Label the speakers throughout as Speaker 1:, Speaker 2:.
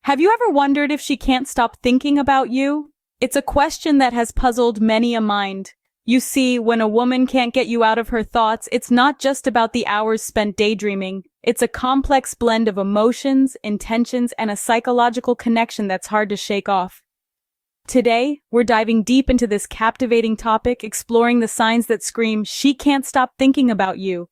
Speaker 1: Have you ever wondered if she can't stop thinking about you? It's a question that has puzzled many a mind. You see, when a woman can't get you out of her thoughts, it's not just about the hours spent daydreaming. It's a complex blend of emotions, intentions, and a psychological connection that's hard to shake off. Today, we're diving deep into this captivating topic, exploring the signs that scream, "She can't stop thinking about you."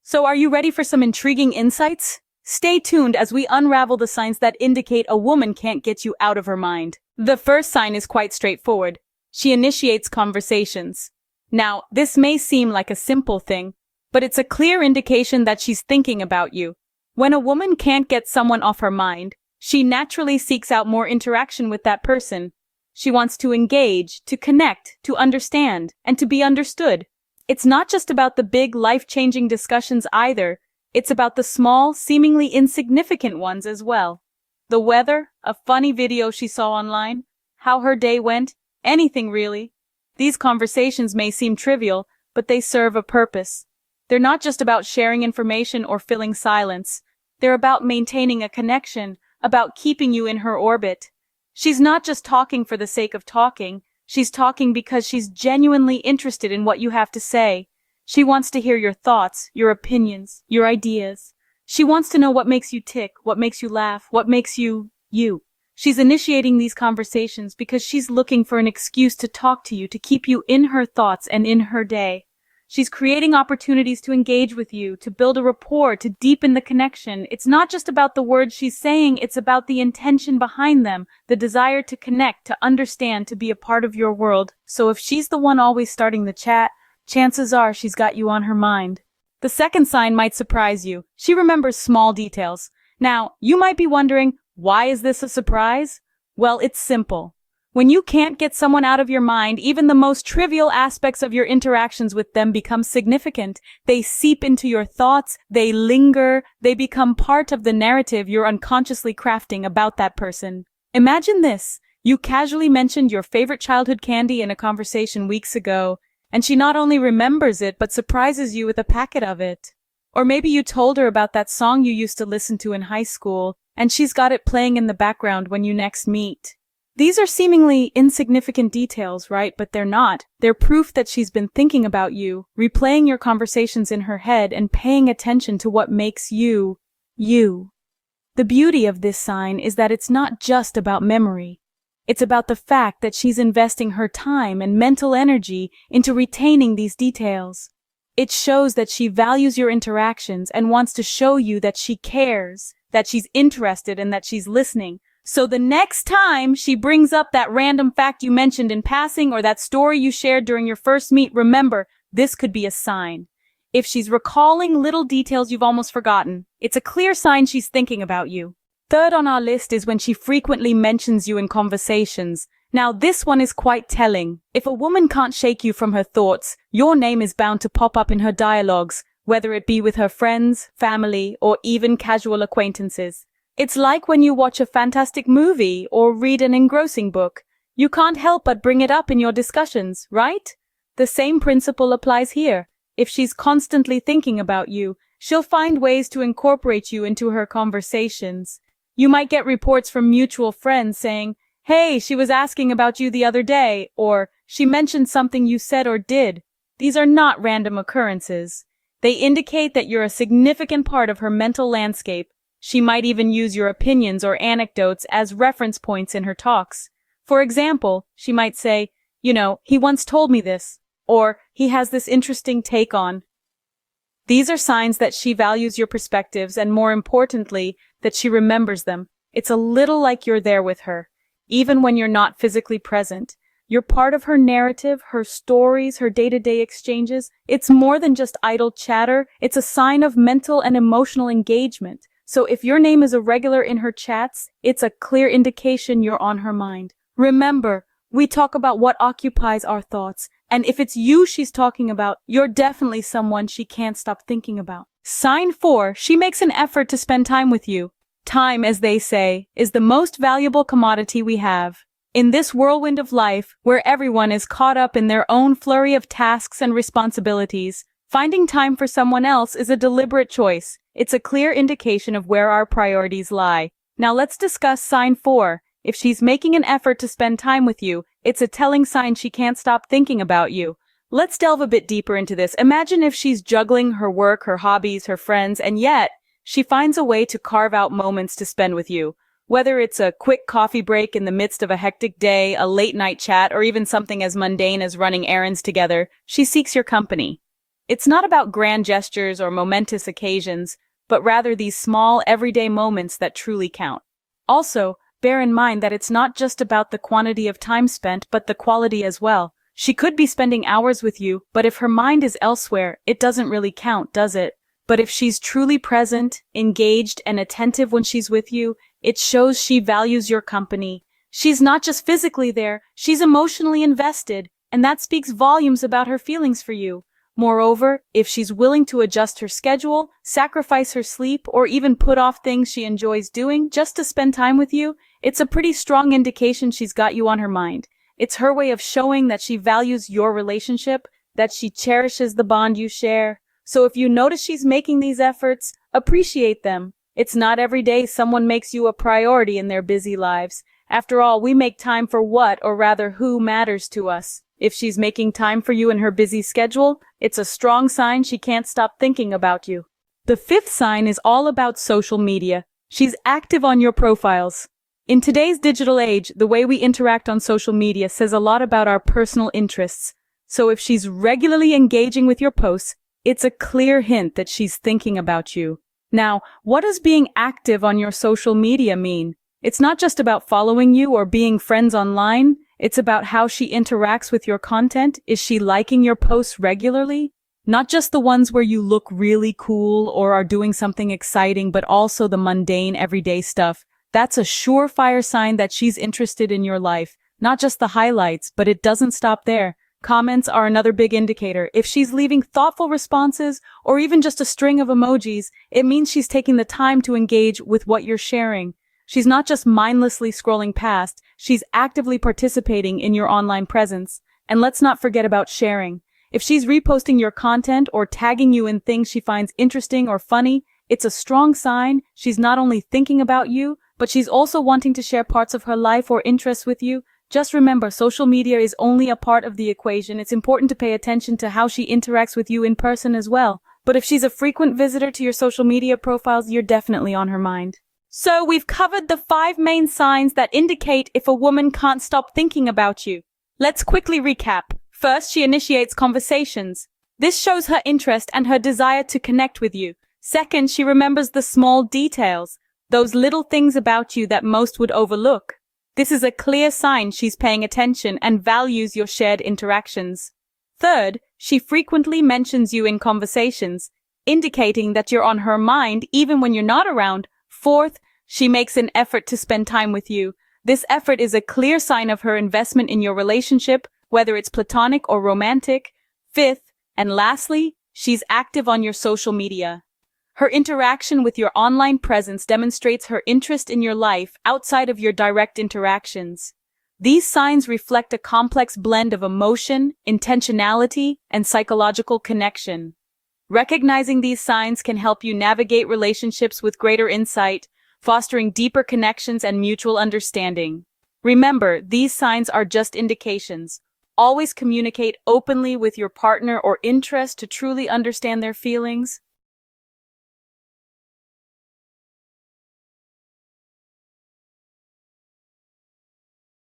Speaker 1: So are you ready for some intriguing insights? Stay tuned as we unravel the signs that indicate a woman can't get you out of her mind. The first sign is quite straightforward. She initiates conversations. Now, this may seem like a simple thing, but it's a clear indication that she's thinking about you. When a woman can't get someone off her mind, she naturally seeks out more interaction with that person. She wants to engage, to connect, to understand, and to be understood. It's not just about the big, life-changing discussions either. It's about the small, seemingly insignificant ones as well. The weather, a funny video she saw online, how her day went, anything really. These conversations may seem trivial, but they serve a purpose. They're not just about sharing information or filling silence. They're about maintaining a connection, about keeping you in her orbit. She's not just talking for the sake of talking. She's talking because she's genuinely interested in what you have to say. She wants to hear your thoughts, your opinions, your ideas. She wants to know what makes you tick, what makes you laugh, what makes you, you. She's initiating these conversations because she's looking for an excuse to talk to you, to keep you in her thoughts and in her day. She's creating opportunities to engage with you, to build a rapport, to deepen the connection. It's not just about the words she's saying, it's about the intention behind them, the desire to connect, to understand, to be a part of your world. So if she's the one always starting the chat, chances are she's got you on her mind. The second sign might surprise you. She remembers small details. Now, you might be wondering, why is this a surprise? Well, it's simple. When you can't get someone out of your mind, even the most trivial aspects of your interactions with them become significant. They seep into your thoughts, they linger, they become part of the narrative you're unconsciously crafting about that person. Imagine this. You casually mentioned your favorite childhood candy in a conversation weeks ago, and she not only remembers it, but surprises you with a packet of it. Or maybe you told her about that song you used to listen to in high school, and she's got it playing in the background when you next meet. These are seemingly insignificant details, right? But they're not. They're proof that she's been thinking about you, replaying your conversations in her head, and paying attention to what makes you, you. The beauty of this sign is that it's not just about memory. It's about the fact that she's investing her time and mental energy into retaining these details. It shows that she values your interactions and wants to show you that she cares, that she's interested, and that she's listening. So the next time she brings up that random fact you mentioned in passing or that story you shared during your first meet, remember, this could be a sign. If she's recalling little details you've almost forgotten, it's a clear sign she's thinking about you. Third on our list is when she frequently mentions you in conversations. Now, this one is quite telling. If a woman can't shake you from her thoughts, your name is bound to pop up in her dialogues, whether it be with her friends, family, or even casual acquaintances. It's like when you watch a fantastic movie or read an engrossing book. You can't help but bring it up in your discussions, right? The same principle applies here. If she's constantly thinking about you, she'll find ways to incorporate you into her conversations. You might get reports from mutual friends saying, "Hey, she was asking about you the other day," or "She mentioned something you said or did." These are not random occurrences. They indicate that you're a significant part of her mental landscape. She might even use your opinions or anecdotes as reference points in her talks. For example, she might say, "He once told me this," or "He has this interesting take on." These are signs that she values your perspectives and, more importantly, that she remembers them. It's a little like you're there with her, even when you're not physically present. You're part of her narrative, her stories, her day-to-day exchanges. It's more than just idle chatter. It's a sign of mental and emotional engagement. So if your name is a regular in her chats, it's a clear indication you're on her mind. Remember, we talk about what occupies our thoughts, and if it's you she's talking about, you're definitely someone she can't stop thinking about. Sign 4, she makes an effort to spend time with you. Time, as they say, is the most valuable commodity we have. In this whirlwind of life, where everyone is caught up in their own flurry of tasks and responsibilities, finding time for someone else is a deliberate choice. It's a clear indication of where our priorities lie. Now let's discuss sign 4. If she's making an effort to spend time with you, it's a telling sign she can't stop thinking about you. Let's delve a bit deeper into this. Imagine if she's juggling her work, her hobbies, her friends, and yet she finds a way to carve out moments to spend with you. Whether it's a quick coffee break in the midst of a hectic day, a late-night chat, or even something as mundane as running errands together, she seeks your company. It's not about grand gestures or momentous occasions, but rather these small, everyday moments that truly count. Also, bear in mind that it's not just about the quantity of time spent, but the quality as well. She could be spending hours with you, but if her mind is elsewhere, it doesn't really count, does it? But if she's truly present, engaged, and attentive when she's with you, it shows she values your company. She's not just physically there, she's emotionally invested, and that speaks volumes about her feelings for you. Moreover, if she's willing to adjust her schedule, sacrifice her sleep, or even put off things she enjoys doing just to spend time with you, it's a pretty strong indication she's got you on her mind. It's her way of showing that she values your relationship, that she cherishes the bond you share. So if you notice she's making these efforts, appreciate them. It's not every day someone makes you a priority in their busy lives. After all, we make time for what, or rather who, matters to us. If she's making time for you in her busy schedule, it's a strong sign she can't stop thinking about you. The 5th sign is all about social media. She's active on your profiles. In today's digital age, the way we interact on social media says a lot about our personal interests. So if she's regularly engaging with your posts, it's a clear hint that she's thinking about you. Now, what does being active on your social media mean? It's not just about following you or being friends online. It's about how she interacts with your content. Is she liking your posts regularly? Not just the ones where you look really cool or are doing something exciting, but also the mundane, everyday stuff. That's a surefire sign that she's interested in your life. Not just the highlights, but it doesn't stop there. Comments are another big indicator. If she's leaving thoughtful responses or even just a string of emojis, it means she's taking the time to engage with what you're sharing. She's not just mindlessly scrolling past, she's actively participating in your online presence. And let's not forget about sharing. If she's reposting your content or tagging you in things she finds interesting or funny, it's a strong sign she's not only thinking about you, but she's also wanting to share parts of her life or interests with you. Just remember, social media is only a part of the equation. It's important to pay attention to how she interacts with you in person as well. But if she's a frequent visitor to your social media profiles, you're definitely on her mind. So we've covered the 5 main signs that indicate if a woman can't stop thinking about you. Let's quickly recap. First, she initiates conversations. This shows her interest and her desire to connect with you. Second, she remembers the small details, those little things about you that most would overlook. This is a clear sign she's paying attention and values your shared interactions. Third, she frequently mentions you in conversations, indicating that you're on her mind even when you're not around. Fourth, she makes an effort to spend time with you. This effort is a clear sign of her investment in your relationship, whether it's platonic or romantic. Fifth, and lastly, she's active on your social media. Her interaction with your online presence demonstrates her interest in your life outside of your direct interactions. These signs reflect a complex blend of emotion, intentionality, and psychological connection. Recognizing these signs can help you navigate relationships with greater insight, fostering deeper connections and mutual understanding. Remember, these signs are just indications. Always communicate openly with your partner or interest to truly understand their feelings.